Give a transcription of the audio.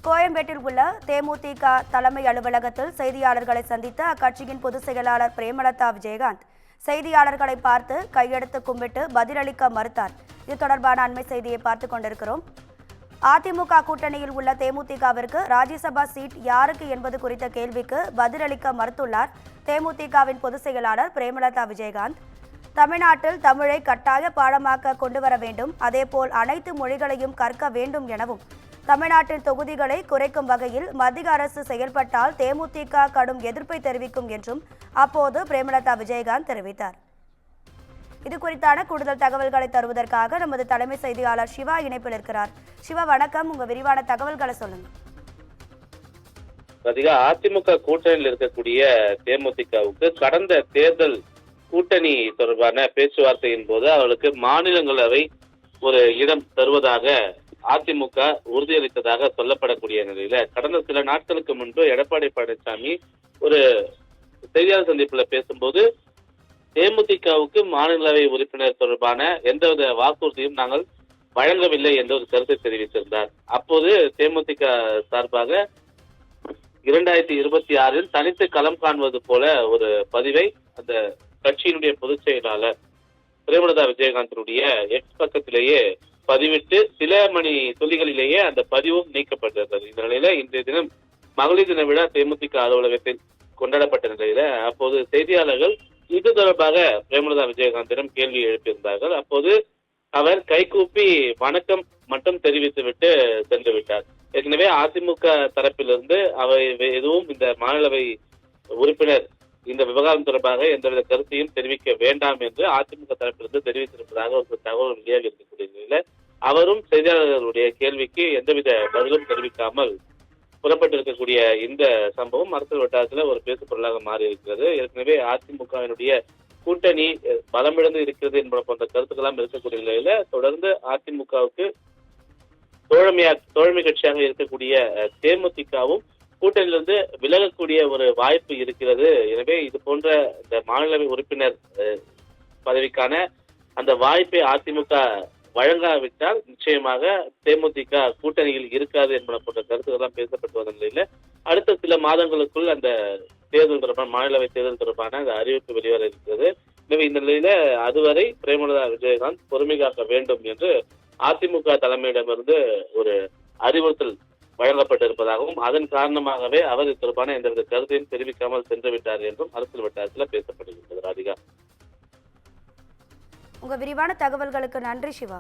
கோயம்பேட்டில் உள்ள தேமுதிக தலைமை அலுவலகத்தில் செய்தியாளர்களை சந்தித்த அக்கட்சியின் பொதுச் செயலாளர் பிரேமலதா விஜயகாந்த் செய்தியாளர்களை பார்த்து கையெடுத்து கும்பிட்டு பதிலளிக்க மறுத்தார். இது தொடர்பான அண்மை செய்தியை பார்த்துக் கொண்டிருக்கிறோம். அதிமுக கூட்டணியில் உள்ள தேமுதிகவிற்கு ராஜ்யசபா சீட் யாருக்கு என்பது குறித்த கேள்விக்கு பதிலளிக்க மறுத்துள்ளார் தேமுதிகவின் பொதுச் செயலாளர் பிரேமலதா விஜயகாந்த். தமிழ்நாட்டில் தமிழை கட்டாய பாடமாக்க கொண்டு வர வேண்டும், அதேபோல் அனைத்து மொழிகளையும் கற்க வேண்டும் எனவும் தமிழ்நாட்டின் தொகுதிகளை குறைக்கும் வகையில் மத்திய அரசு செயல்பட்டால் தேமுதிக கடும் எதிர்ப்பை தெரிவிக்கும் என்றும் அப்போது பிரேமலதா விஜயகாந்த் தெரிவித்தார். இது குறித்தான கூடுதல் தகவல்களை தருவதற்காக நமது தலைமை செய்தியாளர் சிவா இணைப்பில் இருக்கிறார். சிவா, வணக்கம். உங்க விரிவான தகவல்களை சொல்லுங்க. அதிமுக கூட்டணியில் இருக்கக்கூடிய தேமுதிகவுக்கு கடந்த தேர்தல் கூட்டணி தொடர்பான பேச்சுவார்த்தையின் போது அவர்களுக்கு மாநிலங்களவை ஒரு இடம் தருவதாக அதிமுக உறுதியளித்ததாக சொல்லப்படக்கூடிய நிலையில கடந்த சில நாட்களுக்கு முன்பு எடப்பாடி பழனிசாமி ஒரு செய்தியாளர் சந்திப்புல பேசும்போது தேமுதிகவுக்கு மாநிலங்களவை உறுப்பினர் தொடர்பான எந்தவித வாக்குறுதியும் நாங்கள் வழங்கவில்லை என்ற ஒரு கருத்தை தெரிவித்திருந்தார். அப்போது தேமுதிக சார்பாக 2026 தனித்து களம் காண்பது போல ஒரு பதிவை அந்த கட்சியினுடைய பொதுச் செயலாளர் பிரேமலதா விஜயகாந்தனுடைய எக்ஸ் பக்கத்திலேயே பதிவிட்டு சில மணி துளிகளிலேயே அந்த பதிவும் நீக்கப்பட்டிருந்தது. இந்த நிலையில இன்றைய தினம் மகளிர் தின விழா தேமுதிக அலுவலகத்தில் கொண்டாடப்பட்ட நிலையில அப்போது செய்தியாளர்கள் இது தொடர்பாக பிரேமலதா விஜயகாந்திடம் கேள்வி எழுப்பியிருந்தார்கள். அப்போது அவர் கைகூப்பி வணக்கம் மட்டும் தெரிவித்துவிட்டு சென்று விட்டார். ஏற்கனவே அதிமுக தரப்பிலிருந்து அவர் எதுவும் இந்த மாநிலவை உறுப்பினர் இந்த விவகாரம் தொடர்பாக எந்தவித கருத்தையும் தெரிவிக்க வேண்டாம் என்று அதிமுக தரப்பிலிருந்து தெரிவித்திருப்பதாக ஒரு தகவல் வெளியாக இருக்கக்கூடிய நிலையில அவரும் செய்தியாளர்களுடைய கேள்விக்கு எந்தவித பதிலும் தெரிவிக்காமல் புறப்பட்டிருக்கக்கூடிய இந்த சம்பவம் அரசியல் வட்டாரத்தில் ஒரு பேசு பொருளாக மாறி இருக்கிறது. ஏற்கனவே அதிமுகவினுடைய கூட்டணி பலமிழந்து இருக்கிறது என்பது போன்ற கருத்துக்கெல்லாம் இருக்கக்கூடிய நிலையில தொடர்ந்து அதிமுகவுக்கு தோழமை கட்சியாக இருக்கக்கூடிய தேமுதிகவும் கூட்டணியிலிருந்து விலகக்கூடிய ஒரு வாய்ப்பு இருக்கிறது. எனவே இது போன்ற இந்த மாநிலவை உறுப்பினர் பதவிக்கான அந்த வாய்ப்பை அதிமுக வழங்காவிட்டால் நிச்சயமாக தேமுதிக கூட்டணியில் இருக்காது என்பன போன்ற கருத்துக்கள்லாம் பேசப்பட்டு வந்த நிலையில அடுத்த சில மாதங்களுக்குள் அந்த தேர்தல் தொடர்பான மாநிலவை தேர்தல் தொடர்பான அந்த அறிவிப்பு வெளிவர இருக்கிறது. எனவே இந்த நிலையில அதுவரை பிரேமலதா விஜயகாந்த் பொறுமை காக்க வேண்டும் என்று அதிமுக தலைமையிடமிருந்து ஒரு அறிவுறுத்தல் வழங்கப்பட்டிருப்பதாகவும் அதன் காரணமாகவே அவர் இது தொடர்பான எந்தவித கருத்தையும் தெரிவிக்காமல் சென்று விட்டார் என்றும் அரசியல் வட்டாரத்தில் பேசப்படுகிறது. ராதிகா, உங்க விரிவான தகவல்களுக்கு நன்றி. சிவா.